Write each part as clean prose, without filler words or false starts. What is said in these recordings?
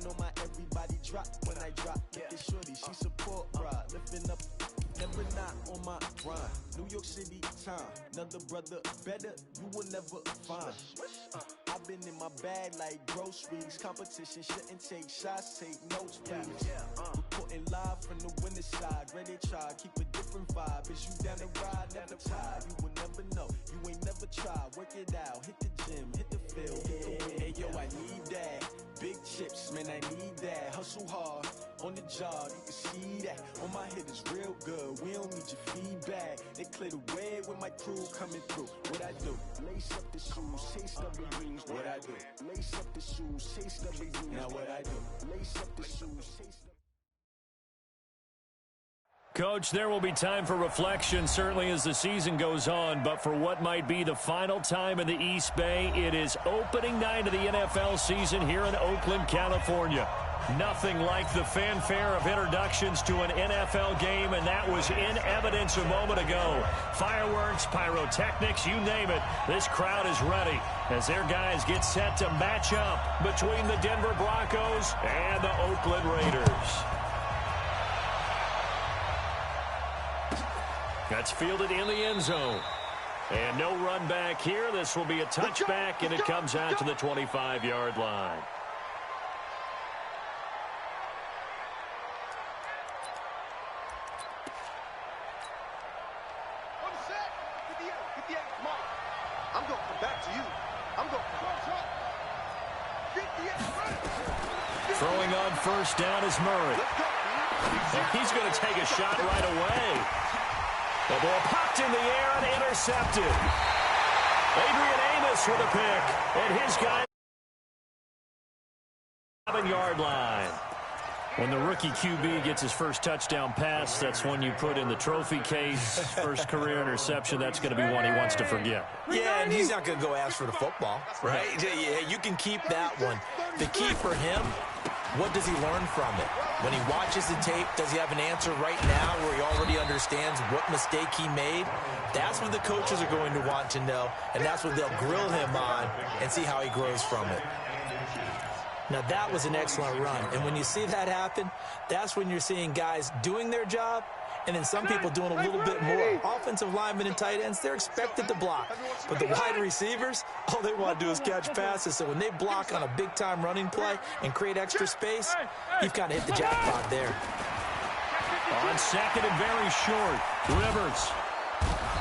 know my everybody drop when I drop. Look at shorty, she support ride, lifting up. Never not on my grind. New York City time. Another brother better, you will never find. I've been in my bag like groceries. Competition shouldn't take shots, take notes, please. Reporting live from the winner side. Ready to try, keep a different vibe. Is you down the ride, never tired. You will never know, you ain't never tried. Work it out, hit the gym, hit the field, hit the win. Hey yo, I need that. Big chips, man, I need that. Hustle hard, on the job, you can see that. On my head is real good, we don't need your feedback. They clear the way with my crew coming through. What I do? Lace up the shoes, chase W's. What I do? Lace up the shoes, chase W's. Now what I do? Lace up the shoes, chase W. Coach, there will be time for reflection, certainly as the season goes on, but for what might be the final time in the East Bay, it is opening night of the NFL season here in Oakland, California. Nothing like the fanfare of introductions to an NFL game, and that was in evidence a moment ago. Fireworks, pyrotechnics, you name it. This crowd is ready as their guys get set to match up between the Denver Broncos and the Oakland Raiders. That's fielded in the end zone. And no run back here. This will be a touchback, and it comes out to the 25-yard line. I'm going to come back to you. I'm going to Throwing on first down is Murray. And he's going to take a shot right away. The ball popped in the air and intercepted. Adrian Amos with a pick. And his guy 7-yard line. When the rookie QB gets his first touchdown pass, that's when you put in the trophy case. First career interception, that's going to be one he wants to forget. Yeah, and he's not going to go ask for the football, right? Yeah, you can keep that one. The key for him, what does he learn from it? When he watches the tape, does he have an answer right now where he already understands what mistake he made? That's what the coaches are going to want to know, and that's what they'll grill him on and see how he grows from it. Now, that was an excellent run, and when you see that happen, that's when you're seeing guys doing their job, and then some people doing a little bit more. Offensive linemen and tight ends, they're expected to block. But the wide receivers, all they want to do is catch passes. So when they block on a big-time running play and create extra space, you've kind of hit the jackpot there. On second and very short, Rivers.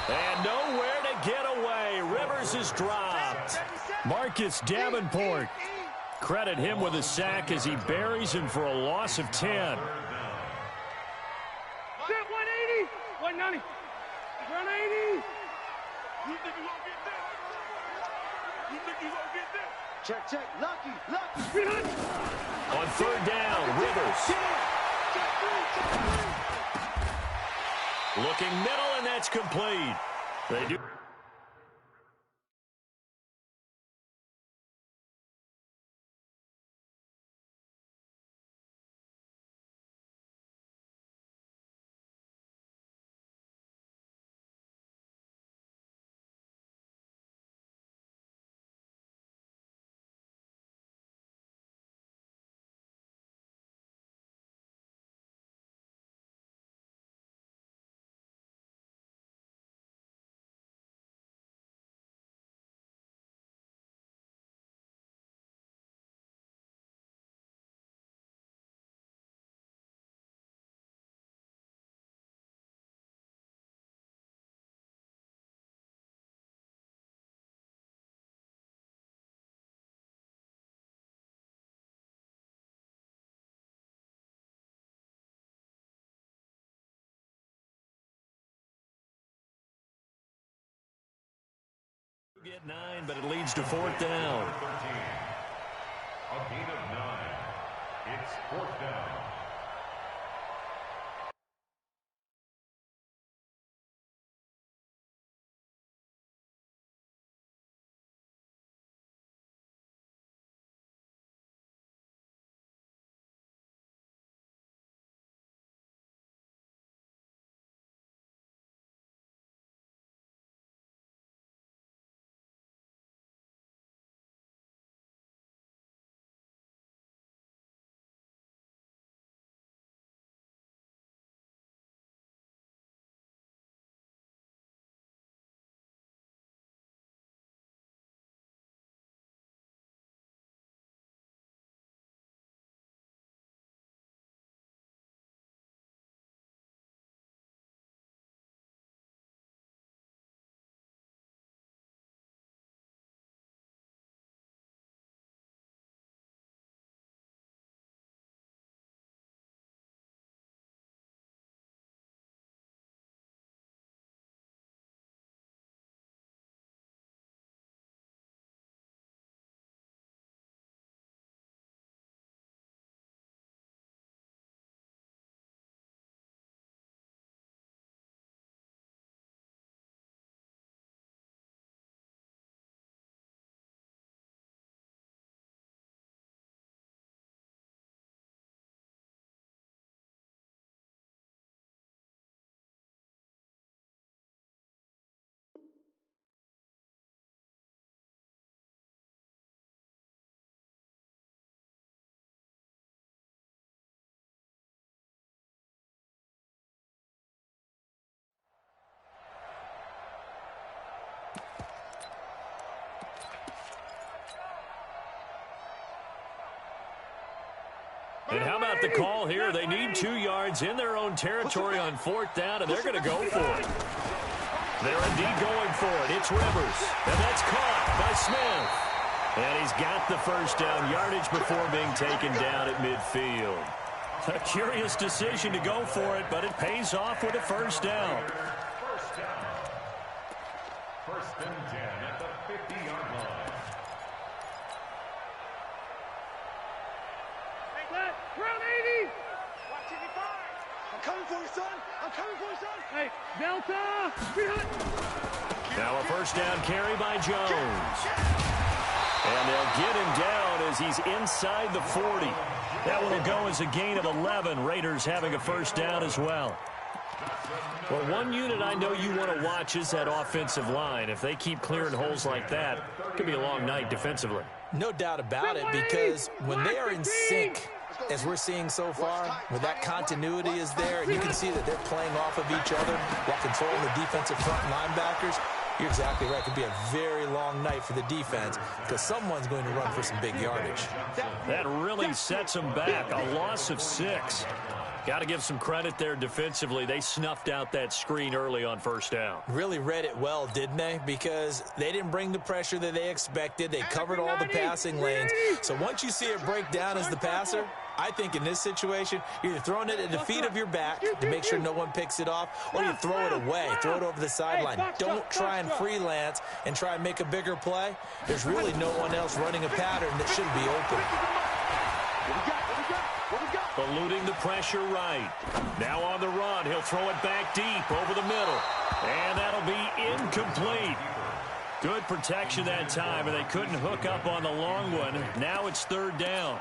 And nowhere to get away. Rivers is dropped. Marcus Davenport. Credit him with a sack as he buries him for a loss of 10. 180, 190, 180. You think you gonna get this? You think you gonna get this? Check. Lucky. On third down, Rivers. Looking middle, and that's complete. They do. Get 9, but it leads to fourth down. A gain of 9. It's fourth down. And how about the call here? They need 2 yards in their own territory on 4th down, and they're going to go for it. They're indeed going for it. It's Rivers, and that's caught by Smith. And he's got the first down yardage before being taken down at midfield. A curious decision to go for it, but it pays off with a first down. First and 10 at the 50-yard line. Round 80. Watch 85. I'm coming for you, son. I'm coming for you, son. Hey, Delta. Now a first down carry by Jones. And they'll get him down as he's inside the 40. That one will go as a gain of 11. Raiders having a first down as well. Well, one unit I know you want to watch is that offensive line. If they keep clearing holes like that, it could be a long night defensively. No doubt about it, because when they are in sync, as we're seeing so far, when that continuity is there, and you can see that they're playing off of each other while controlling the defensive front linebackers, you're exactly right. It could be a very long night for the defense because someone's going to run for some big yardage. That really sets them back. A loss of 6. Got to give some credit there defensively. They snuffed out that screen early on first down. Really read it well, didn't they? Because they didn't bring the pressure that they expected. They covered all the passing lanes. So once you see it break down as the passer, I think in this situation, you're either throwing it at the feet of your back to make sure no one picks it off, or you throw it away, throw it over the sideline. Don't try and freelance and try and make a bigger play. There's really no one else running a pattern that should be open. Eluding the pressure right. Now on the run, he'll throw it back deep over the middle. And that'll be incomplete. Good protection that time, and they couldn't hook up on the long one. Now it's 3rd down.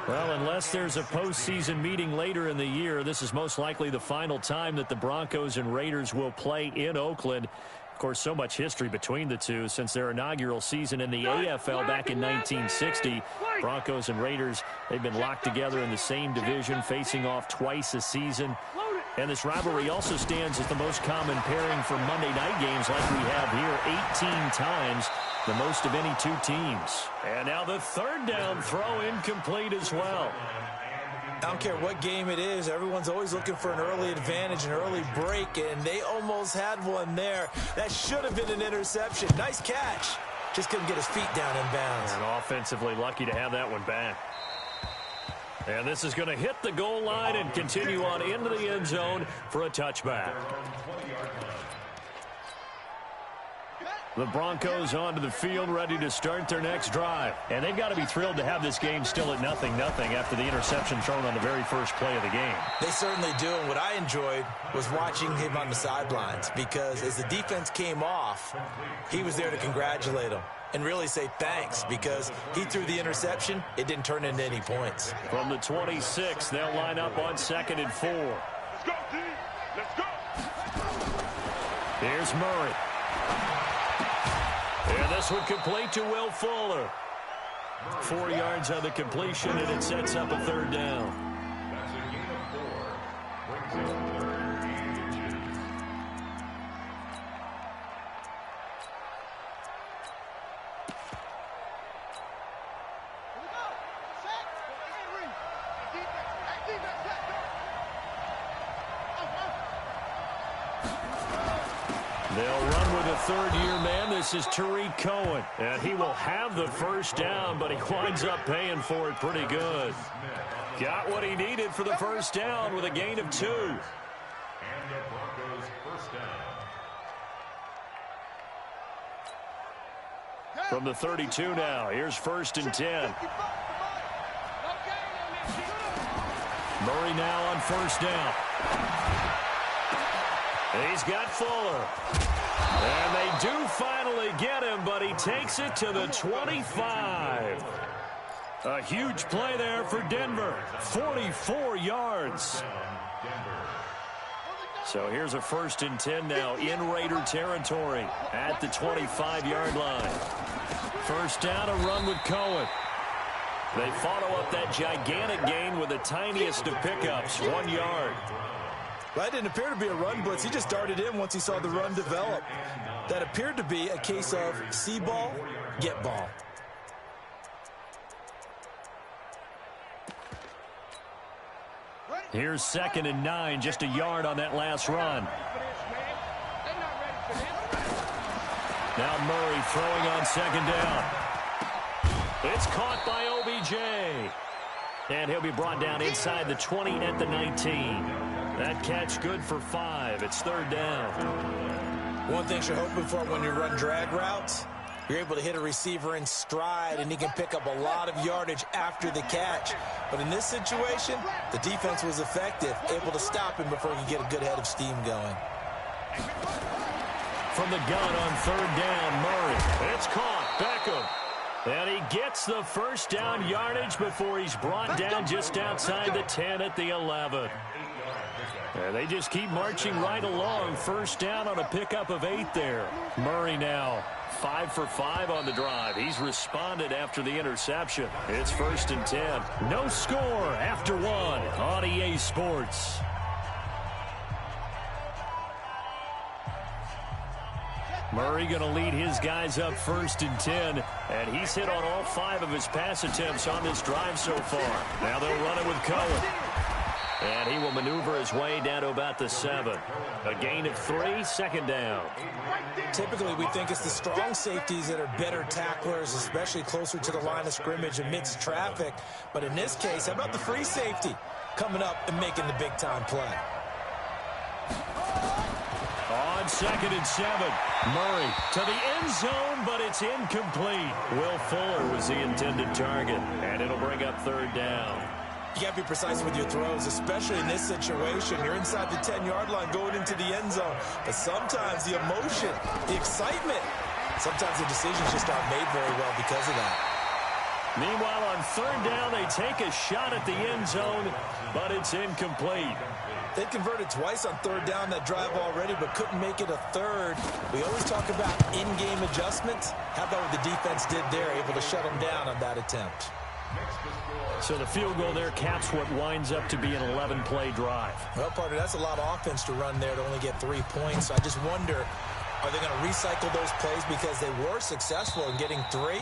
Well, unless there's a postseason meeting later in the year, this is most likely the final time that the Broncos and Raiders will play in Oakland. Of course, so much history between the two since their inaugural season in the AFL back in 1960. Broncos and Raiders, they've been locked together in the same division, facing off twice a season. And this rivalry also stands as the most common pairing for Monday night games like we have here, 18 times, the most of any 2 teams. And now the 3rd down throw incomplete as well. I don't care what game it is. Everyone's always looking for an early advantage, an early break, and they almost had one there. That should have been an interception. Nice catch. Just couldn't get his feet down in bounds. And offensively lucky to have that one back. And this is going to hit the goal line and continue on into the end zone for a touchback. The Broncos onto the field, ready to start their next drive. And they've got to be thrilled to have this game still at 0-0 after the interception thrown on the very first play of the game. They certainly do, and what I enjoyed was watching him on the sidelines, because as the defense came off, he was there to congratulate them and really say thanks, because he threw the interception. It didn't turn into any points. From the 26, they'll line up on 2nd and 4. Let's go, team. Let's go. Here's Murray. And this one complete to Will Fuller. 4 yards on the completion, and it sets up a 3rd down. That's a gain of 4. Brings up 3rd and inches. They'll run with a 3rd-year man. This is Tariq Cohen. And he will have the first down, but he winds up paying for it pretty good. Got what he needed for the first down with a gain of 2. And the Broncos first down. From the 32 now, here's 1st and 10. Murray now on 1st down. He's got Fuller. And they do finally get him, but he takes it to the 25. A huge play there for Denver. 44 yards. So here's a 1st and 10 now in Raider territory at the 25-yard line. First down, a run with Cohen. They follow up that gigantic gain with the tiniest of pickups, 1 yard. That didn't appear to be a run blitz. He just darted in once he saw the run develop. That appeared to be a case of see ball, get ball. Here's 2nd and 9, just a yard on that last run. Now Murray throwing on 2nd down. It's caught by OBJ. And he'll be brought down inside the 20 at the 19. That catch good for 5. It's 3rd down. One thing you're hoping for when you run drag routes, you're able to hit a receiver in stride, and he can pick up a lot of yardage after the catch. But in this situation, the defense was effective, able to stop him before he could get a good head of steam going. From the gun on 3rd down, Murray. It's caught. Beckham. And he gets the first down yardage before he's brought down just outside the 10 at the 11. And they just keep marching right along. First down on a pickup of 8 there. Murray now 5 for 5 on the drive. He's responded after the interception. It's 1st and 10. No score after 1 on EA Sports. Murray going to lead his guys up 1st and 10, and he's hit on all 5 of his pass attempts on this drive so far. Now they'll run it with Cohen. And he will maneuver his way down to about the 7. A gain of 3, 2nd down. Typically, we think it's the strong safeties that are better tacklers, especially closer to the line of scrimmage amidst traffic. But in this case, how about the free safety coming up and making the big-time play? On 2nd and 7, Murray to the end zone, but it's incomplete. Will Fuller was the intended target, and it'll bring up 3rd down. You got to be precise with your throws, especially in this situation. You're inside the 10-yard line going into the end zone. But sometimes the emotion, the excitement, sometimes the decisions just aren't made very well because of that. Meanwhile, on 3rd down, they take a shot at the end zone, but it's incomplete. They converted twice on 3rd down that drive already, but couldn't make it a 3rd. We always talk about in-game adjustments. How about what the defense did there, able to shut them down on that attempt? So the field goal there caps what winds up to be an 11-play drive. Well, partner, that's a lot of offense to run there to only get 3 points. So I just wonder, are they going to recycle those plays because they were successful in getting 3?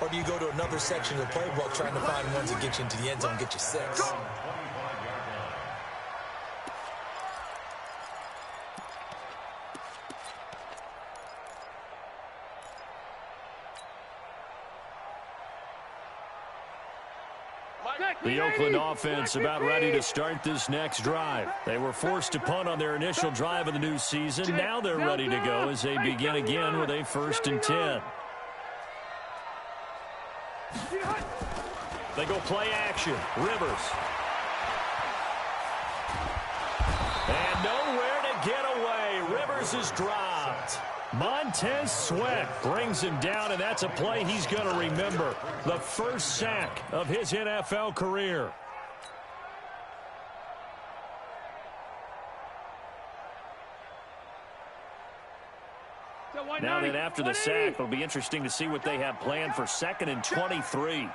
Or do you go to another section of the playbook trying to find ones that get you into the end zone and get you 6? The Oakland offense about ready to start this next drive. They were forced to punt on their initial drive of the new season. Now they're ready to go as they begin again with a 1st and 10. They go play action. Rivers. And nowhere to get away. Rivers is dropped. Montez Sweat brings him down, and that's a play he's going to remember. The first sack of his NFL career. Now then, after the sack, it'll be interesting to see what they have planned for 2nd and 23. Hey,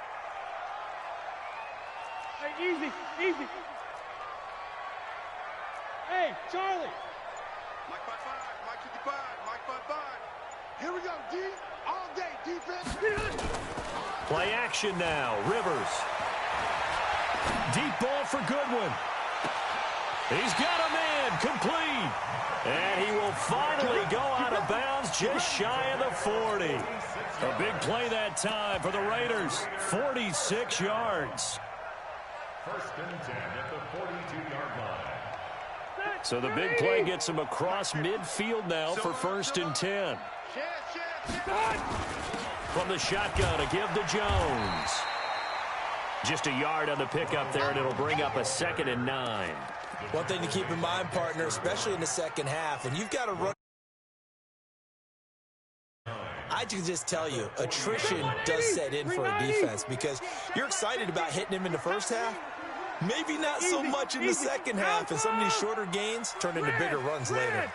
easy, easy. Hey, Charlie. Mike 5-5, Mike 55, Mike 5-5. Here we go, D. All day, defense. Play action now. Rivers. Deep ball for Goodwin. He's got a man. Complete. And he will finally go out of bounds just shy of the 40. A big play that time for the Raiders. 46 yards. 1st and 10 at the 42-yard line. So the big play gets him across midfield now for 1st and 10. From the shotgun to give to Jones. Just a yard on the pickup there, and it'll bring up a 2nd and 9. One thing to keep in mind, partner, especially in the second half, and you've got to run. I can just tell you, attrition does set in for a defense because you're excited about hitting him in the first half. Maybe not so much in the second half, and some of these shorter gains turn into bigger runs later.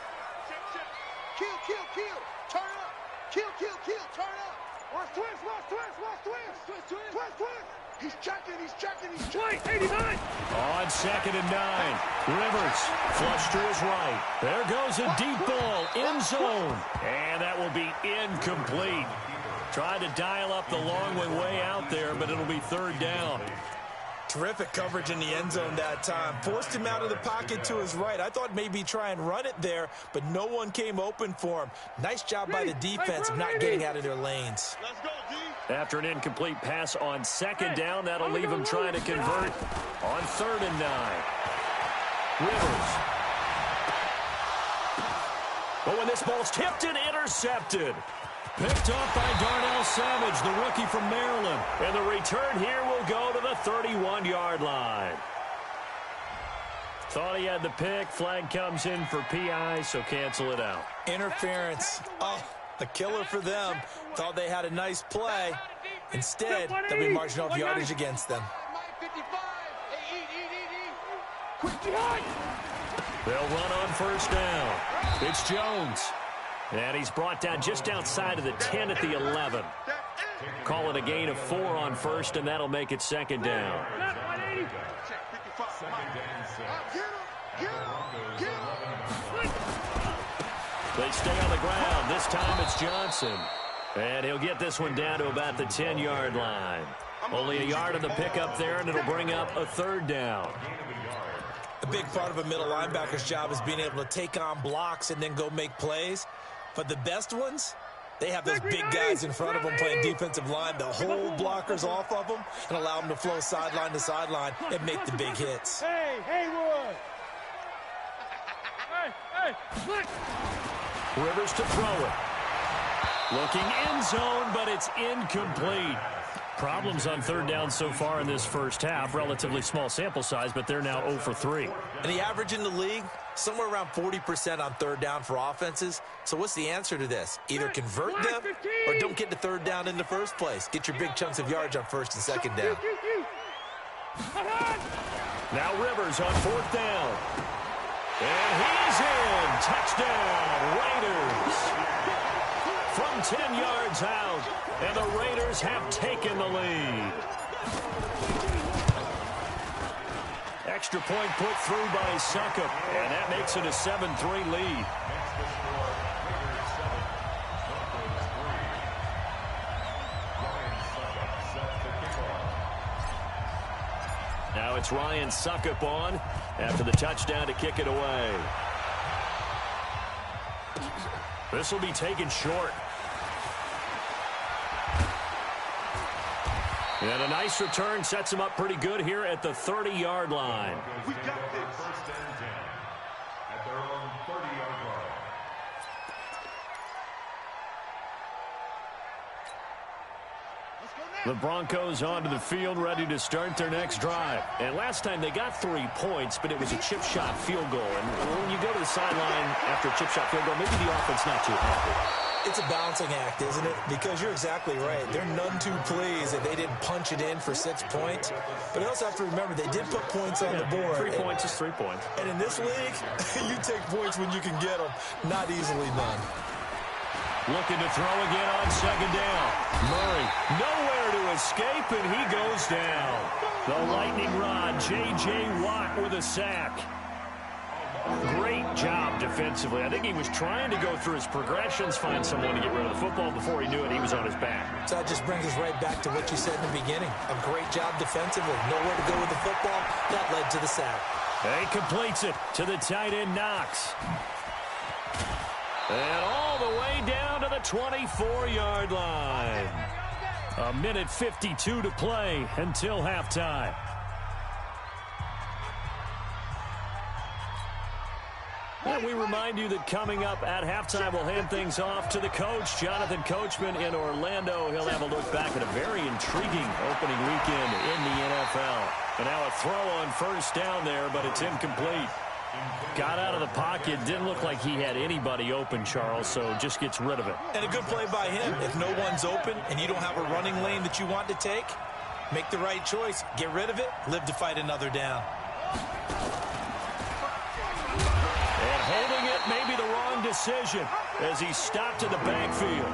Kill, kill, kill. Turn up. Kill, kill, kill. Turn up. Watch twist, watch twist, watch twist. Twist, twist, twist, twist. He's checking, he's checking, he's checking. 89. On 2nd and 9. Rivers flush to his right. There goes a deep ball, end zone. And that will be incomplete. Tried to dial up the long one way out there, but it'll be 3rd down. Terrific coverage in the end zone that time. Forced him out of the pocket to his right. I thought maybe try and run it there, but no one came open for him. Nice job by the defense of not getting out of their lanes. Let's go, D. After an incomplete pass on second down, that'll leave him trying to convert on 3rd and 9. Rivers. Oh, and this ball's tipped and intercepted. Picked off by Darnell Savage, the rookie from Maryland. And the return here will go to the 31-yard line. Thought he had the pick. Flag comes in for PI, so cancel it out. Interference. Oh, a killer for them. Thought they had a nice play. Instead, they'll be marching off yardage against them. They'll run on 1st down. It's Jones. And he's brought down just outside of the 10 at the 11. Call it a gain of 4 on 1st, and that'll make it 2nd down. They stay on the ground. This time it's Johnson. And he'll get this one down to about the 10-yard line. Only a yard of the pickup there, and it'll bring up a 3rd down. A big part of a middle linebacker's job is being able to take on blocks and then go make plays. But the best ones, they have those big guys in front of them playing defensive line to hold blockers off of them and allow them to flow sideline to sideline and make the big hits. Hey, Haywood. Hey, Rivers to throw it. Looking end zone, but it's incomplete. Problems on 3rd down so far in this first half. Relatively small sample size, but they're now 0 for 3. And the average in the league, somewhere around 40% on 3rd down for offenses. So what's the answer to this? Either convert them or don't get to 3rd down in the first place. Get your big chunks of yards on 1st and 2nd down. Now Rivers on 4th down. And he's in. Touchdown, Raiders. From 10 yards out, and the Raiders have taken the lead. Extra point put through by Succop, and that makes it a 7-3 lead. Now it's Ryan Succop on after the touchdown to kick it away. This will be taken short. And a nice return sets him up pretty good here at the 30-yard line. We got this. First and 10 at their own 30-yard line. The Broncos onto the field, ready to start their next drive. And last time they got 3 points, but it was a chip shot field goal. And when you go to the sideline after a chip shot field goal, maybe the offense not too happy. It's a balancing act, isn't it? Because you're exactly right. They're none too pleased that they didn't punch it in for 6 points. But you also have to remember they did put points on the board. 3 points is 3 points. And in this league, you take points when you can get them. Not easily done. Looking to throw again on 2nd down. Murray nowhere to escape, and he goes down. The lightning rod, J.J. Watt with a sack. Great job defensively. I think he was trying to go through his progressions, find someone to get rid of the football. Before he knew it, he was on his back. So that just brings us right back to what you said in the beginning. A great job defensively. Nowhere to go with the football. That led to the sack. He completes it to the tight end, Knox. And all the way down to the 24-yard line. 1:52 to play until halftime. And we remind you that coming up at halftime, we'll hand things off to the coach, Jonathan Coachman in Orlando. He'll have a look back at a very intriguing opening weekend in the NFL. And now a throw on 1st down there, but it's incomplete. Got out of the pocket. Didn't look like he had anybody open, Charles, so just gets rid of it. And a good play by him. If no one's open and you don't have a running lane that you want to take, make the right choice. Get rid of it. Live to fight another down. And holding it may be the wrong decision as he stopped in the backfield.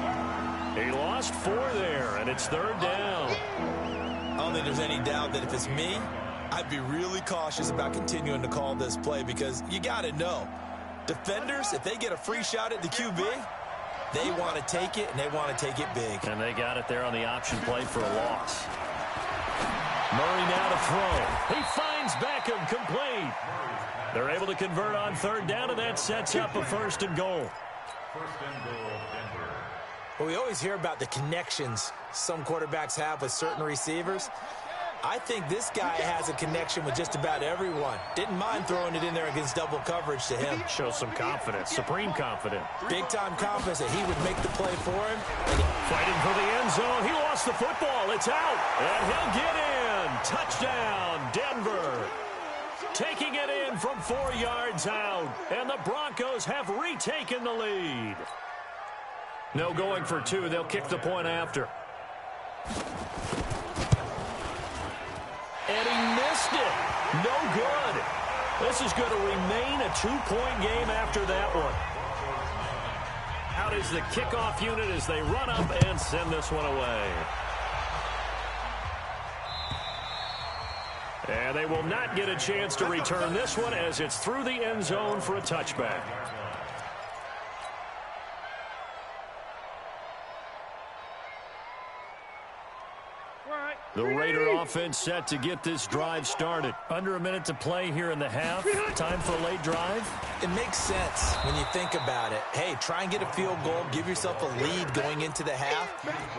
He lost 4 there, and it's 3rd down. I don't think there's any doubt that if it's me, I'd be really cautious about continuing to call this play because you got to know, defenders, if they get a free shot at the QB, they want to take it, and they want to take it big. And they got it there on the option play for a loss. Murray now to throw. He finds Beckham, complete. They're able to convert on third down, and that sets up a first and goal. First and goal, Denver. Well, we always hear about the connections some quarterbacks have with certain receivers. I think this guy has a connection with just about everyone. Didn't mind throwing it in there against double coverage to him. Shows some confidence, supreme confidence. Big-time confidence that he would make the play for him. Fighting for the end zone. He lost the football. It's out. And he'll get in. Touchdown, Denver. Taking it in from 4 yards out. And the Broncos have retaken the lead. No going for two. They'll kick the point after. And he missed it. No good. This is going to remain a 2-point game after that one. Out is the kickoff unit as they run up and send this one away. And they will not get a chance to return this one as it's through the end zone for a touchback. The Raider offense set to get this drive started. Under a minute to play here in the half. Time for a late drive. It makes sense when you think about it. Hey, try and get a field goal. Give yourself a lead going into the half.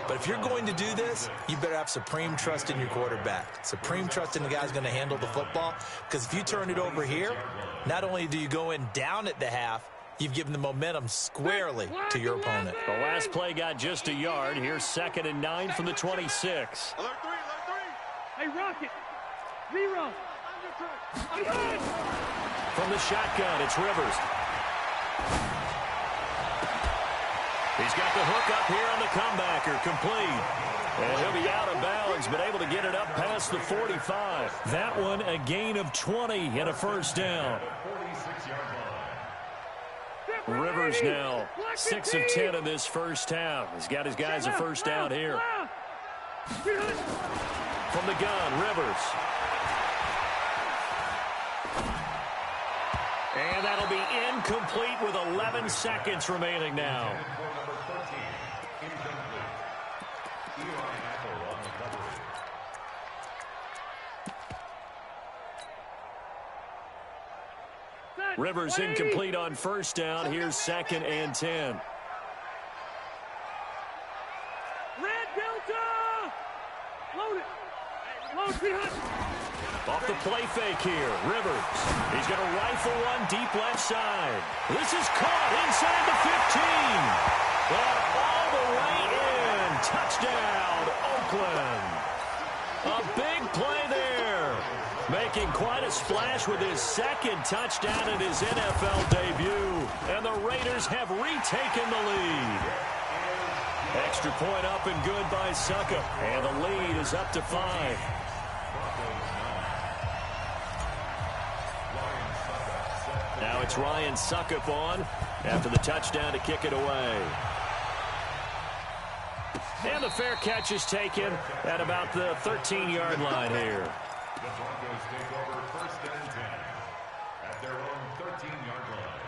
But if you're going to do this, you better have supreme trust in your quarterback. Supreme trust in the guy who's going to handle the football. Because if you turn it over here, not only do you go in down at the half, you've given the momentum squarely to your opponent. The last play got just a yard. Here's 2nd and 9 from the 26. Alert three. Hey, Rocket. Zero. From the shotgun, it's Rivers. He's got the hook up here on the comebacker, complete. And he'll be out of bounds, but able to get it up past the 45. That one, a gain of 20 and a first down. Rivers now 6 of 10 in this first half. He's got his guys a first down here. From the gun, Rivers. And that'll be incomplete with 11 seconds remaining now. Rivers incomplete on first down. Here's 2nd and 10. Red Delta! Load it! Load behind! Off the play fake here, Rivers. He's going to rifle one deep left side. This is caught inside the 15. And all the way in. Touchdown, Oakland. A big play there. Making quite a splash with his 2nd touchdown in his NFL debut. And the Raiders have retaken the lead. Extra point up and good by Succop. And the lead is up to 5. Now it's Ryan Succop on after the touchdown to kick it away. And the fair catch is taken at about the 13-yard line here. The Broncos take over 1st and 10 at their own 13-yard line.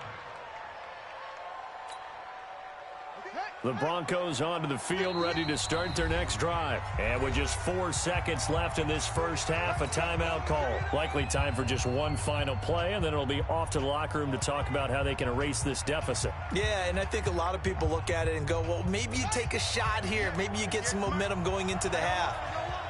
The Broncos onto the field, ready to start their next drive. And with just 4 seconds left in this first half, a timeout call. Likely time for just one final play, and then it'll be off to the locker room to talk about how they can erase this deficit. Yeah, and I think a lot of people look at it and go, well, maybe you take a shot here. Maybe you get some momentum going into the half.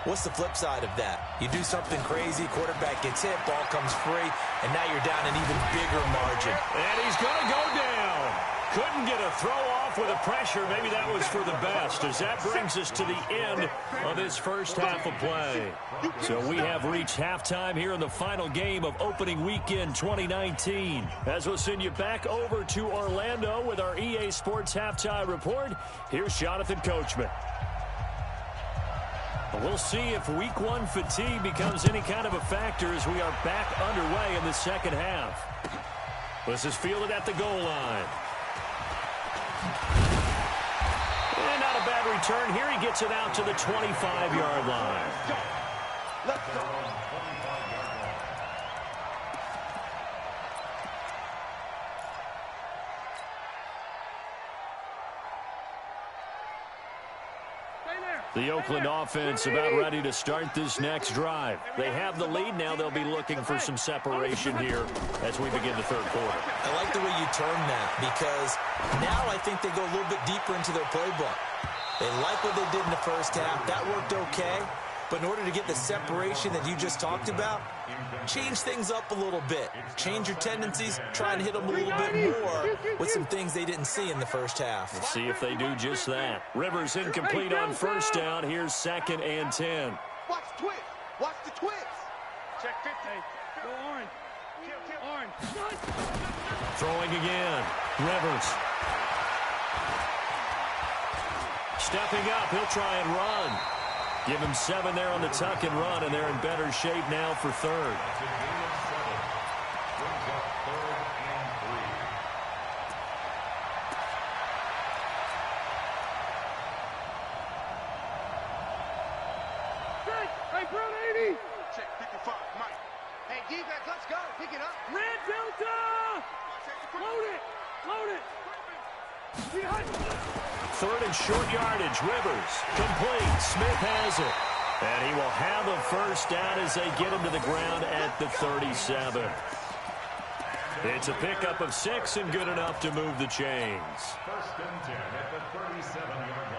What's the flip side of that? You do something crazy, quarterback gets hit, ball comes free, and now you're down an even bigger margin. And he's going to go down. Couldn't get a throw off with the pressure. Maybe that was for the best, as that brings us to the end of this first half of play. So we have reached halftime here in the final game of opening weekend 2019. As we'll send you back over to Orlando with our EA Sports Halftime Report, here's Jonathan Coachman. We'll see if week 1 fatigue becomes any kind of a factor as we are back underway in the second half. This is fielded at the goal line. And not a bad return here. He gets it out to the 25-yard line. Let's go. Stay there! The Oakland offense about ready to start this next drive. They have the lead now. They'll be looking for some separation here as we begin the third quarter. I like the way you term that because now I think they go a little bit deeper into their playbook. They like what they did in the first half. That worked okay. But in order to get the separation that you just talked about, change things up a little bit. Change your tendencies. Try and hit them a little bit more with some things they didn't see in the first half. Let's see if they do just that. Rivers incomplete on first down. Here's 2nd and 10. Watch the twist. Watch the twist. Check 50. Go orange. Orange. Throwing again. Rivers. Stepping up. He'll try and run. Give him 7 there on the tuck and run, and they're in better shape now for third. Hey, Brown 80. Check 55, Mike. Hey, defense, let's go. Pick it up. Red Delta. Load it. Load it. Third and short yardage. Rivers complete. Smith has it. And he will have a first down as they get him to the ground at the 37. It's a pickup of 6 and good enough to move the chains. 1st and 10 at the 37-yard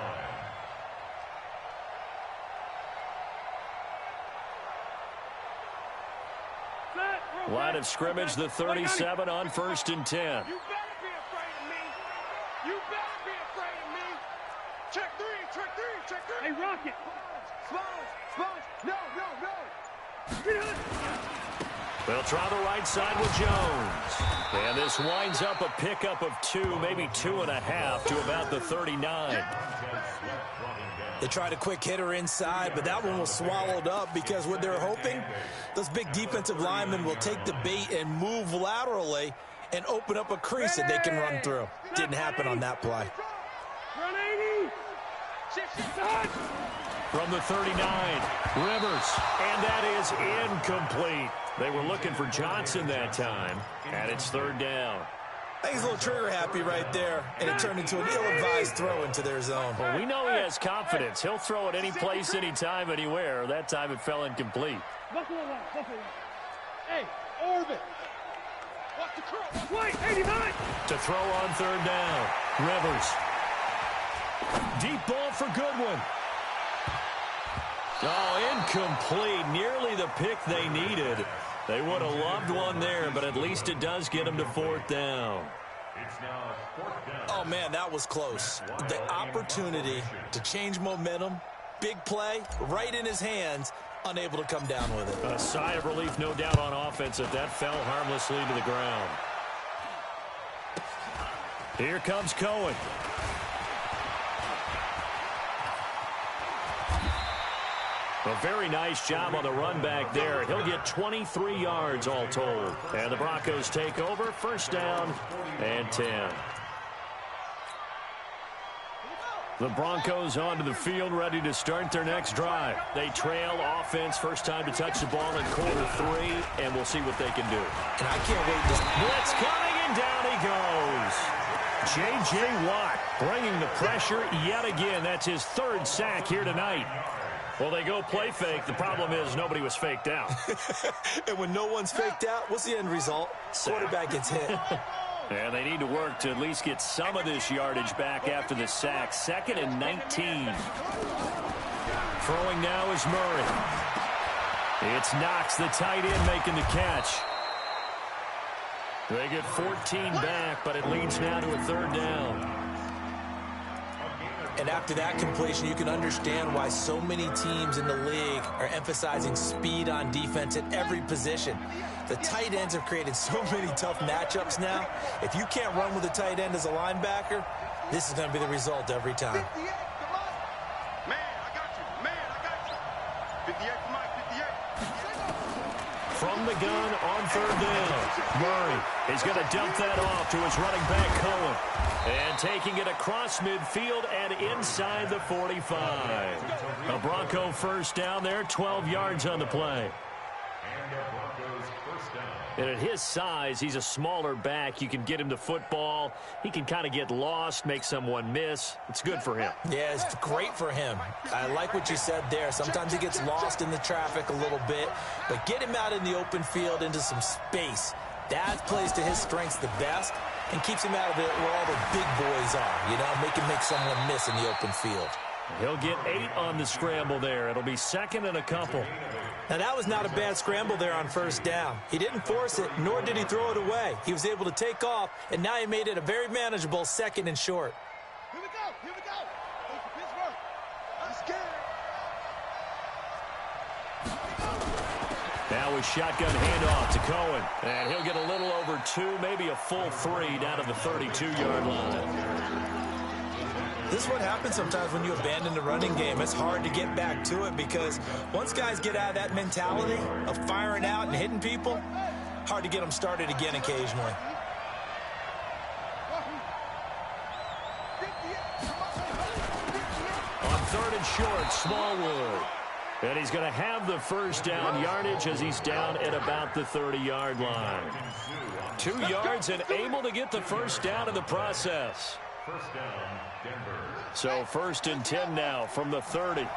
line. Line of scrimmage, the 37 on 1st and 10. You better be afraid of me. You better be afraid of me. Check 3, check 3, check 3. Hey, Rocket. Sponge. No. They'll try the right side with Jones. And this winds up a pickup of 2, maybe 2.5 to about the 39. They tried a quick hitter inside, but that one was swallowed up because what they're hoping, those big defensive linemen will take the bait and move laterally and open up a crease that they can run through. Didn't happen on that play. Run 80. From the 39, Rivers, and that is incomplete. They were looking for Johnson that time, and it's 3rd down. I think he's a little trigger happy right there, and it turned into an ill-advised throw into their zone. Well, we know he has confidence. He'll throw it any place, anytime, anywhere. That time it fell incomplete. Buckle up. Hey, orbit. Watch the curl. Wait, 89. To throw on 3rd down, Rivers. Deep ball for Goodwin. Oh, incomplete. Nearly the pick they needed. They would have loved one there, but at least it does get them to 4th down. It's now 4th down. Oh, man, that was close. The opportunity to change momentum, big play, right in his hands, unable to come down with it. A sigh of relief, no doubt, on offense that fell harmlessly to the ground. Here comes Cohen. A very nice job on the run back there. He'll get 23 yards all told. And the Broncos take over. 1st down and 10. The Broncos onto the field, ready to start their next drive. They trail offense, first time to touch the ball in quarter 3, and we'll see what they can do. And I can't wait to... Blitz coming, and down he goes. J.J. Watt bringing the pressure yet again. That's his 3rd sack here tonight. Well, they go play fake. The problem is nobody was faked out. And when no one's faked out, what's the end result? Quarterback gets hit. And they need to work to at least get some of this yardage back after the sack. 2nd and 19. Throwing now is Murray. It's Knox, the tight end, making the catch. They get 14 back, but it leads now to a 3rd down. And after that completion, you can understand why so many teams in the league are emphasizing speed on defense at every position. The tight ends have created so many tough matchups now. If you can't run with a tight end as a linebacker, this is going to be the result every time. 58, come on. Man, I got you. 58 for Mike, 58. From the gun on 3rd down. Murray is going to dump that off to his running back, Cohen. And taking it across midfield and inside the 45. A Bronco 1st down there, 12 yards on the play. And the Broncos' 1st And at his size, he's a smaller back. You can get him the football. He can kind of get lost, make someone miss. It's good for him. Yeah, it's great for him. I like what you said there. Sometimes he gets lost in the traffic a little bit, but get him out in the open field into some space. That plays to his strengths the best and keeps him out of it where all the big boys are, you know, make someone miss in the open field. He'll get 8 on the scramble there. It'll be second and a couple. Now, that was not a bad scramble there on first down. He didn't force it, nor did he throw it away. He was able to take off, and now he made it a very manageable second and short. Here we go. Here we go. Go for Pittsburgh. I'm scared. Now a shotgun handoff to Cohen. And he'll get a little over 2, maybe a full 3 down to the 32-yard line. This is what happens sometimes when you abandon the running game. It's hard to get back to it because once guys get out of that mentality of firing out and hitting people, hard to get them started again occasionally. On third and short, Smallwood. And he's going to have the first down yardage as he's down at about the 30-yard line. 2 yards and able to get the first down in the process. First down, Denver. So first and 10 now from the 30. 58, right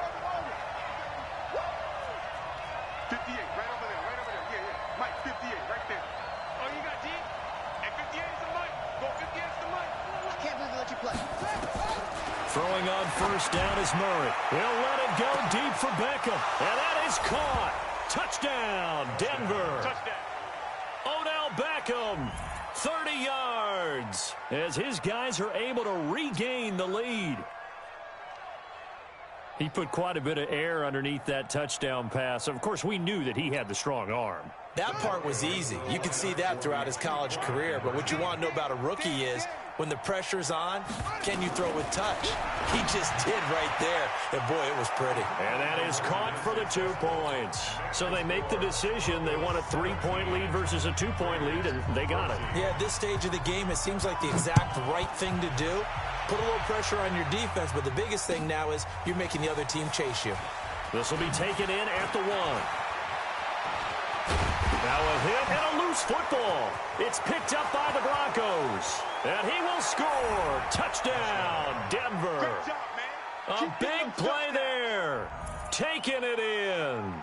over there, yeah. Mike, 58, right there. Oh, you got D? And 58 is the Mike. Go 58 is the Mike. I can't believe they let you play. Throwing on first down is Murray. He'll let it go deep for Beckham. And that is caught. Touchdown, Denver. Touchdown. Odell Beckham, 30 yards, as his guys are able to regain the lead. He put quite a bit of air underneath that touchdown pass. Of course, we knew that he had the strong arm. That part was easy. You can see that throughout his college career. But what you want to know about a rookie is when the pressure's on, can you throw with touch? He just did right there. And, boy, it was pretty. And that is caught for the 2 points. So they make the decision. They want a 3-point lead versus a 2-point lead, and they got it. Yeah, at this stage of the game, it seems like the exact right thing to do. Put a little pressure on your defense, but the biggest thing now is you're making the other team chase you. This will be taken in at the 1. Now a hit and a loose football. It's picked up by the Broncos. And he will score. Touchdown, Denver. Good job, man. A big play there. Taking it in.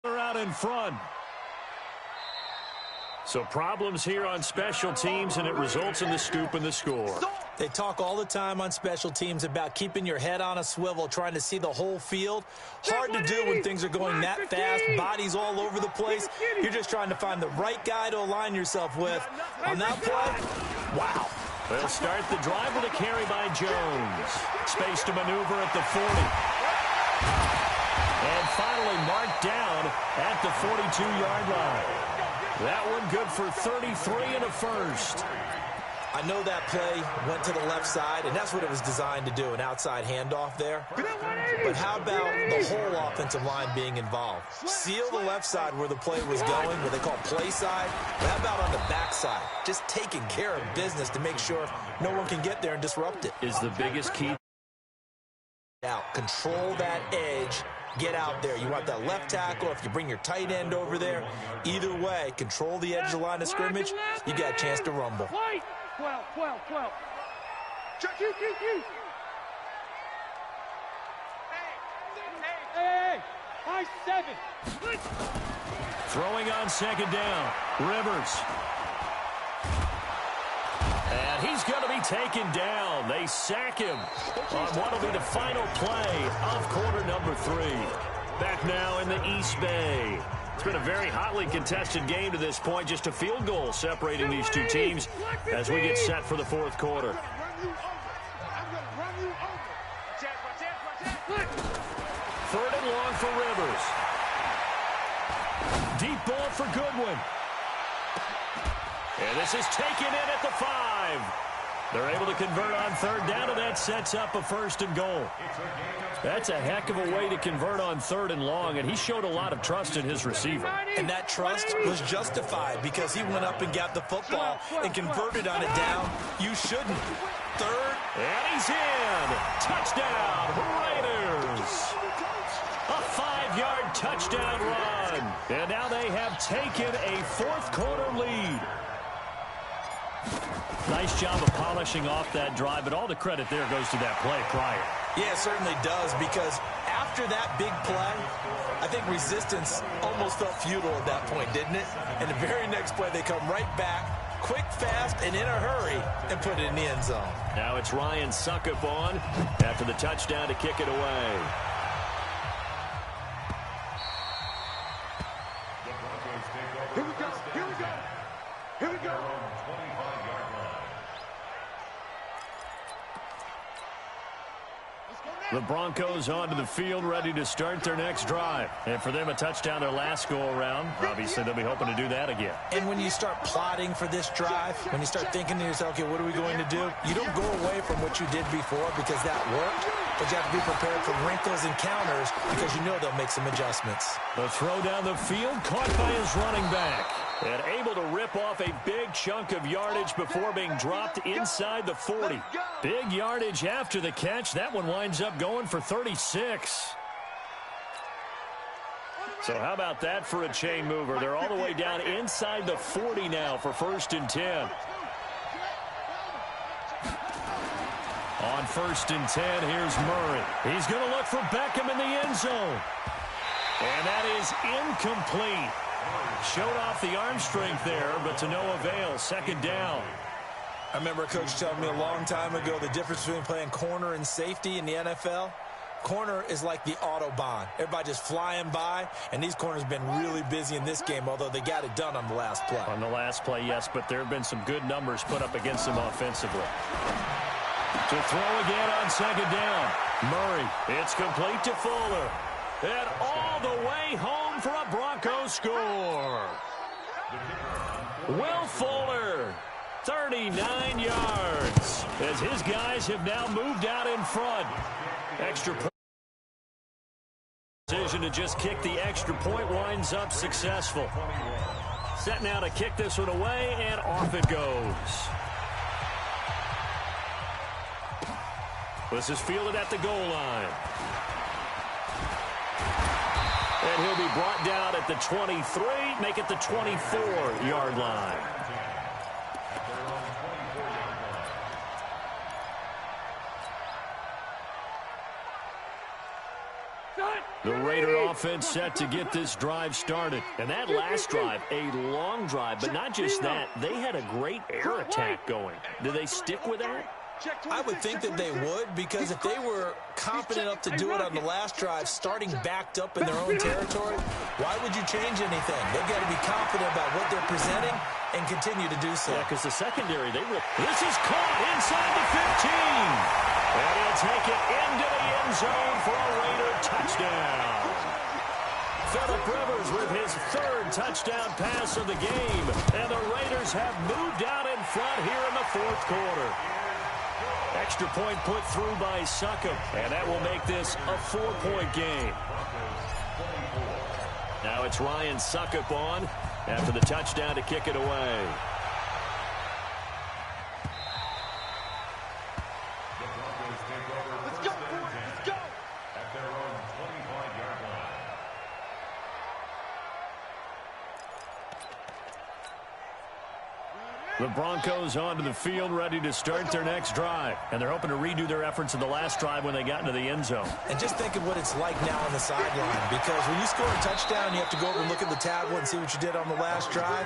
They're out in front. So problems here on special teams, and it results in the scoop and the score. They talk all the time on special teams about keeping your head on a swivel, trying to see the whole field. Hard to do when things are going that fast, bodies all over the place. You're just trying to find the right guy to align yourself with. On that play, wow. They'll start the drive with a carry by Jones. Space to maneuver at the 40. And finally marked down at the 42-yard line. That one good for 33 and a first. I know that play went to the left side, and that's what it was designed to do, an outside handoff there. But how about the whole offensive line being involved? Seal the left side where the play was going, what they call play side. But how about on the back side? Just taking care of business to make sure no one can get there and disrupt it. Is the biggest key. Out, control that edge. Get out there. You want that left tackle. If you bring your tight end over there, either way, control the edge of the line of scrimmage. You got a chance to rumble. 12. Hey, 5-7. Throwing on second down. Rivers. And he's going to be taken down. They sack him on what will be the final play of quarter number 3. Back now in the East Bay. It's been a very hotly contested game to this point. Just a field goal separating these two teams as we get set for the fourth quarter. Third and long for Rivers. Deep ball for Goodwin. And this is taken in at the 5. They're able to convert on third down, and that sets up a first and goal. That's a heck of a way to convert on third and long, and he showed a lot of trust in his receiver. And that trust was justified because he went up and got the football and converted on it down. You shouldn't. Third. And he's in. Touchdown, Raiders. A 5-yard touchdown run. And now they have have taken a fourth-quarter lead. Nice job of polishing off that drive, but all the credit there goes to that play prior. Yeah, it certainly does, because after that big play, I think resistance almost felt futile at that point, didn't it? And the very next play, they come right back, quick, fast, and in a hurry, and put it in the end zone. Now it's Ryan Succop on after the touchdown to kick it away. Here we go. Here we go. Here we go. The Broncos onto the field, ready to start their next drive. And for them, a touchdown their last go-around. Obviously, they'll be hoping to do that again. And when you start plotting for this drive, when you start thinking to yourself, okay, what are we going to do? You don't go away from what you did before because that worked, but you have to be prepared for wrinkles and counters because you know they'll make some adjustments. The throw down the field, caught by his running back. And able to rip off a big chunk of yardage before being dropped inside the 40. Big yardage after the catch. That one winds up going for 36. So how about that for a chain mover? They're all the way down inside the 40 now for 1st and 10. On 1st and 10, here's Murray. He's going to look for Beckham in the end zone. And that is incomplete. Showed off the arm strength there, but to no avail. 2nd down. I remember a coach telling me a long time ago the difference between playing corner and safety in the NFL. Corner is like the Autobahn. Everybody just flying by, and these corners have been really busy in this game, although they got it done on the last play. On the last play, yes, but there have been some good numbers put up against them offensively. To throw again on 2nd down. Murray, it's complete to Fuller. And all the way home for a Broncos score. Will Fuller, 39 yards, as his guys have now moved out in front. Extra decision to just kick the extra point winds up successful. Set now to kick this one away, and off it goes. This is fielded at the goal line. And he'll be brought down at the 23, make it the 24-yard line. The Raider offense set to get this drive started. And that last drive, a long drive, but not just that. They had a great air attack going. Do they stick with that? I would think that they would, because if they were confident enough to do it on the last drive, starting backed up in their own territory, why would you change anything? They've got to be confident about what they're presenting and continue to do so. Yeah, because the secondary, this is caught inside the 15. And he'll take it into the end zone for a Raider touchdown. Phillip Rivers with his 3rd touchdown pass of the game. And the Raiders have moved out in front here in the 4th quarter. Extra point put through by Succop, and that will make this a 4-point game. Now it's Ryan Succop on after the touchdown to kick it away. Let's go, boys. Let's go. At their own 25-yard line. The Broncos onto the field, ready to start their next drive. And they're hoping to redo their efforts in the last drive when they got into the end zone. And just think of what it's like now on the sideline, because when you score a touchdown, you have to go over and look at the tablet and see what you did on the last drive.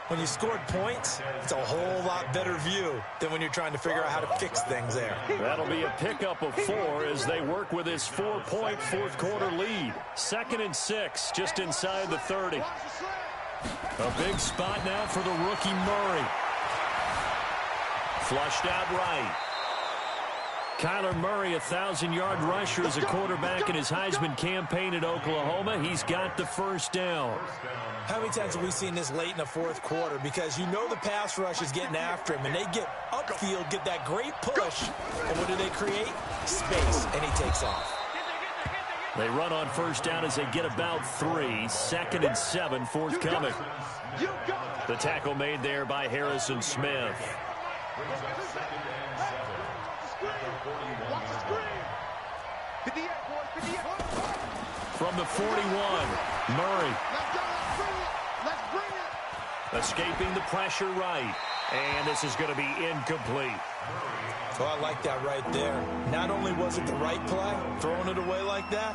When you scored points, it's a whole lot better view than when you're trying to figure out how to fix things there. That'll be a pickup of 4 as they work with this 4-point 4th quarter lead. 2nd and 6, just inside the 30. A big spot now for the rookie Murray. Flushed out right. Kyler Murray, 1,000-yard rusher as a quarterback in his Heisman campaign at Oklahoma. He's got the 1st down. How many times have we seen this late in the 4th quarter? Because you know the pass rush is getting after him, and they get upfield, get that great push, and what do they create? Space, and he takes off. They run on 1st down as they get about 3. 2nd and 7 forthcoming. The tackle made there by Harrison Smith. From the 41, Murray. Let's bring it. Escaping the pressure right. And this is going to be incomplete. Oh, I like that right there. Not only was it the right play, throwing it away like that,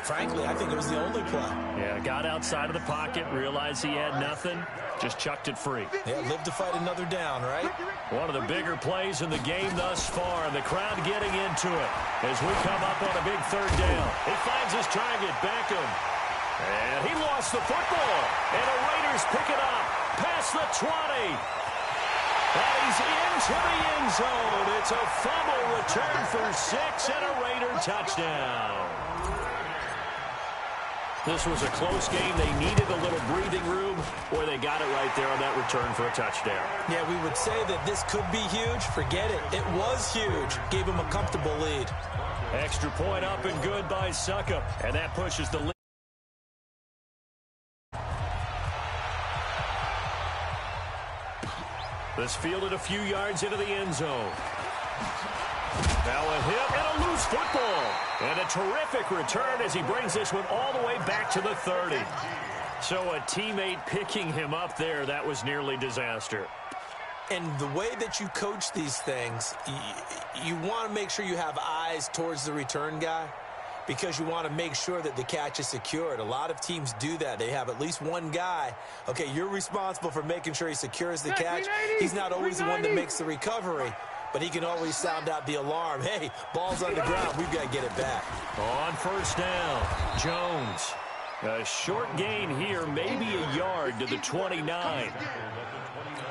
frankly, I think it was the only play. Yeah, got outside of the pocket, realized he had nothing, just chucked it free. Yeah, live to fight another down, right? One of the bigger plays in the game thus far, and the crowd getting into it as we come up on a big third down. He finds his target, Beckham. And he lost the football. And the Raiders pick it up past the 20. And he's into the end zone. It's a fumble return for 6 and a Raider touchdown. This was a close game. They needed a little breathing room, or they got it right there on that return for a touchdown. Yeah, we would say that this could be huge. Forget it. It was huge. Gave him a comfortable lead. Extra point up and good by Succop. And that pushes the lead. This fielded a few yards into the end zone. Now a hit and a loose football. And a terrific return as he brings this one all the way back to the 30. So a teammate picking him up there, that was nearly disaster. And the way that you coach these things, you want to make sure you have eyes towards the return guy because you want to make sure that the catch is secured. A lot of teams do that. They have at least one guy. Okay, you're responsible for making sure he secures the catch. He's not always the one that makes the recovery, but he can always sound out the alarm. Hey, ball's on the ground. We've got to get it back. On first down, Jones. A short gain here, maybe a yard to the 29.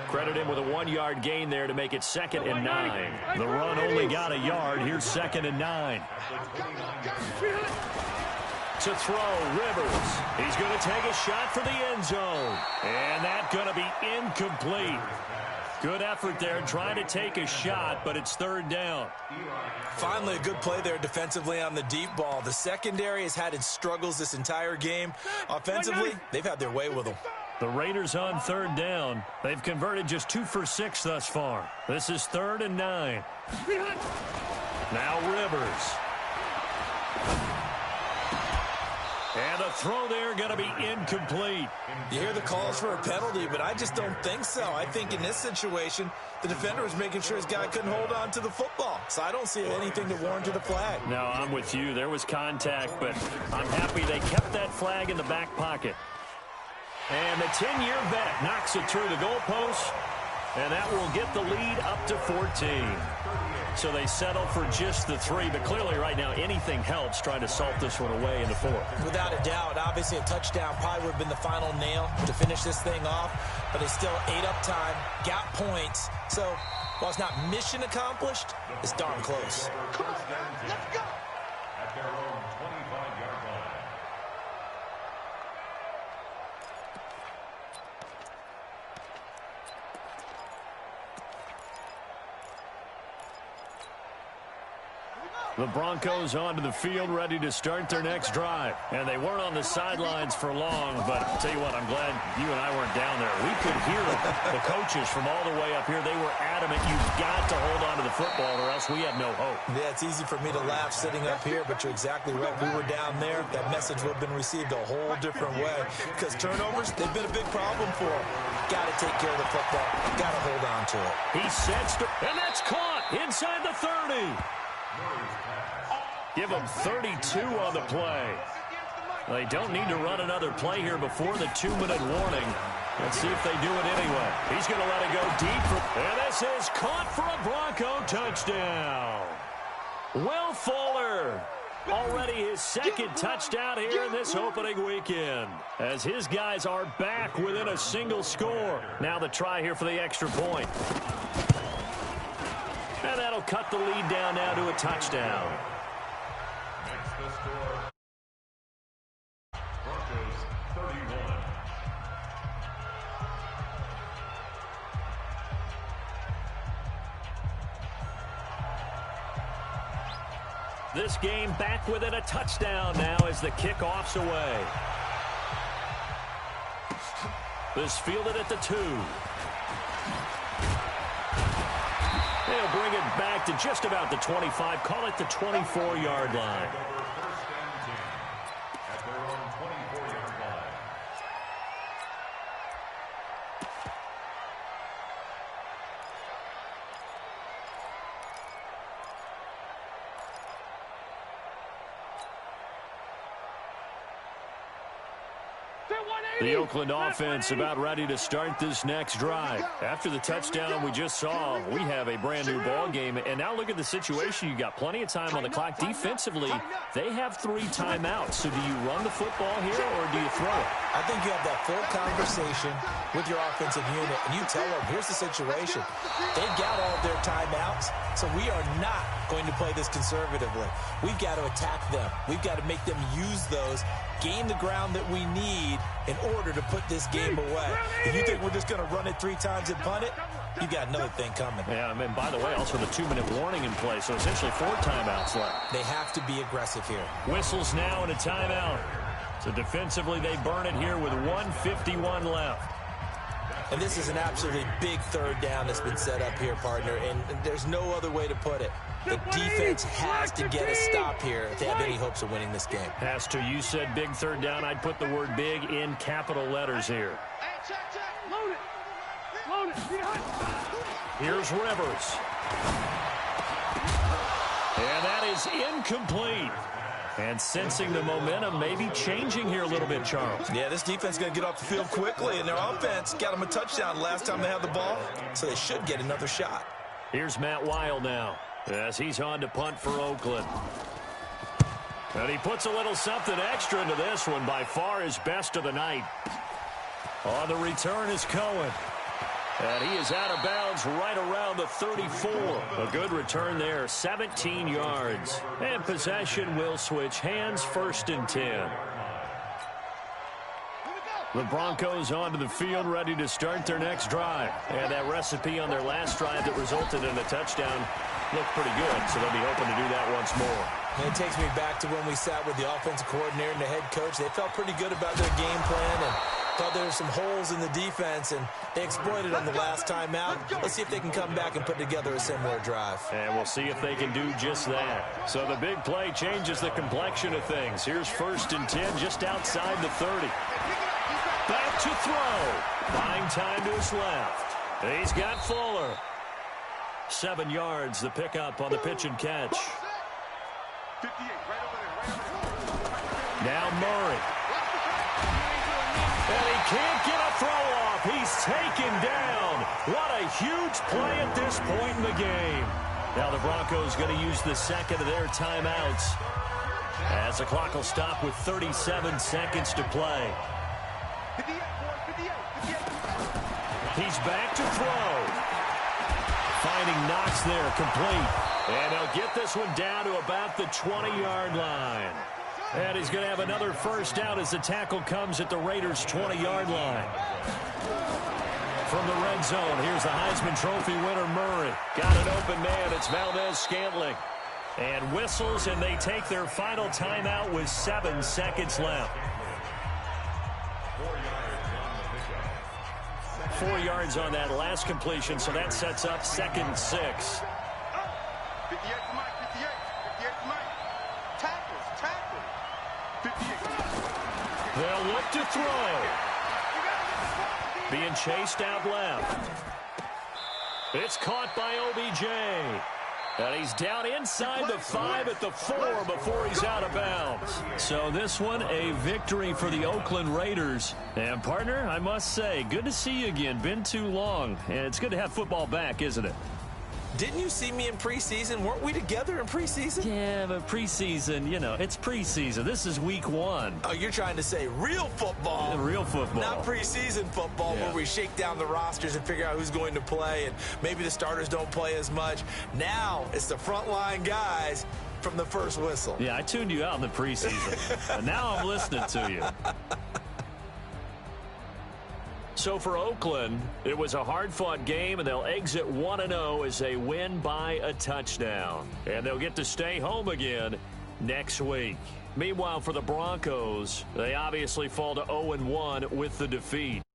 Credit him with a 1-yard gain there to make it 2nd and 9. The run only got a yard. Here's 2nd and 9. To throw, Rivers. He's going to take a shot for the end zone. And that's going to be incomplete. Good effort there trying to take a shot, but it's 3rd down. Finally, a good play there defensively on the deep ball. The secondary has had its struggles this entire game. Offensively, they've had their way with them. The Raiders on 3rd down. They've converted just 2 for 6 thus far. This is 3rd and 9. Now Rivers. And the throw there going to be incomplete. You hear the calls for a penalty, but I just don't think so. I think in this situation, the defender was making sure his guy couldn't hold on to the football. So I don't see anything to warrant a flag. No, I'm with you. There was contact, but I'm happy they kept that flag in the back pocket. And the 10-year vet knocks it through the goalpost, and that will get the lead up to 14. So they settle for just the 3, but clearly right now anything helps trying to salt this one away in the 4th. Without a doubt, obviously a touchdown probably would have been the final nail to finish this thing off, but it's still 8 up time, got points. So while it's not mission accomplished, it's darn close. Come on, let's go. At their own 25-yard line. The Broncos onto the field, ready to start their next drive. And they weren't on the sidelines for long, but I'll tell you what, I'm glad you and I weren't down there. We could hear the coaches from all the way up here. They were adamant, you've got to hold on to the football or else we have no hope. Yeah, it's easy for me to laugh sitting up here, but you're exactly right. We were down there. That message would have been received a whole different way because turnovers, they've been a big problem for them. Got to take care of the football. Got to hold on to it. He sets and that's caught inside the 30. Give them 32 on the play. They don't need to run another play here before the 2-minute warning. Let's see if they do it anyway. He's going to let it go deep. And this is caught for a Bronco touchdown. Will Fuller. Already his 2nd touchdown here in this opening weekend. As his guys are back within a single score. Now the try here for the extra point. And that'll cut the lead down now to a touchdown. Makes the score. Broncos 31. This game back within a touchdown now as the kickoff's away. This fielded at the 2. They'll bring it back to just about the 25. Call it the 24-yard line. At their own 24-yard line. The Oakland offense about ready to start this next drive. After the touchdown we just saw, we have a brand new ball game. And now look at the situation. You got plenty of time on the clock. Defensively, they have 3 timeouts. So do you run the football here or do you throw it? I think you have that full conversation with your offensive unit, and you tell them, here's the situation. They've got all of their timeouts, so we are not going to play this conservatively. We've got to attack them. We've got to make them use those, gain the ground that we need in order to put this game away. If you think we're just going to run it 3 times and punt it, you got another thing coming. Yeah, and by the way, also the 2-minute warning in play, so essentially 4 timeouts left. They have to be aggressive here. Whistles now and a timeout. So defensively, they burn it here with 1:51 left. And this is an absolutely big 3rd down that's been set up here, partner, and there's no other way to put it. The defense has to get a stop here if they have any hopes of winning this game. Has to. You said big 3rd down. I'd put the word big in capital letters here. Here's Rivers. And that is incomplete. And sensing the momentum maybe changing here a little bit, Charles. Yeah, this defense is going to get off the field quickly, and their offense got them a touchdown last time they had the ball, so they should get another shot. Here's Matt Weil now as he's on to punt for Oakland. And he puts a little something extra into this one, by far his best of the night. On the return is Cohen. And he is out of bounds right around the 34. A good return there, 17 yards. And possession will switch hands, 1st and 10. The Broncos onto the field, ready to start their next drive. And that recipe on their last drive that resulted in a touchdown looked pretty good, so they'll be hoping to do that once more. And it takes me back to when we sat with the offensive coordinator and the head coach. They felt pretty good about their game plan and thought there were some holes in the defense, and they exploited them the last time out. Let's see if they can come back and put together a similar drive. And we'll see if they can do just that. So the big play changes the complexion of things. Here's 1st and 10 just outside the 30. Back to throw. Buying time to his left. He's got Fuller. 7 yards, the pickup on the pitch and catch. Now Murray. And he can't get a throw off. He's taken down. What a huge play at this point in the game. Now the Broncos going to use the 2nd of their timeouts as the clock will stop with 37 seconds to play. He's back to throw. Finding Knox there, complete. And he'll get this one down to about the 20-yard line. And he's going to have another 1st down as the tackle comes at the Raiders' 20-yard line. From the red zone, here's the Heisman Trophy winner, Murray. Got an open man. It's Valdez-Scantling. And whistles, and they take their final timeout with 7 seconds left. 4 yards on that last completion, so that sets up 2nd and 6. 58 to Mike, 58 to Mike. Tackle. 58. They'll look to throw. Being chased out left. It's caught by OBJ. And he's down inside the 5 at the 4 before he's out of bounds. So this one, a victory for the Oakland Raiders. And, partner, I must say, good to see you again. Been too long. And it's good to have football back, isn't it? Didn't you see me in preseason? Weren't we together in preseason? Yeah, but preseason, you know, it's preseason. This is week 1. Oh, you're trying to say real football. Real football. Not preseason football where we shake down the rosters and figure out who's going to play, and maybe the starters don't play as much. Now it's the frontline guys from the first whistle. Yeah, I tuned you out in the preseason. And now I'm listening to you. So for Oakland, it was a hard-fought game, and they'll exit 1-0 as they win by a touchdown. And they'll get to stay home again next week. Meanwhile, for the Broncos, they obviously fall to 0-1 with the defeat.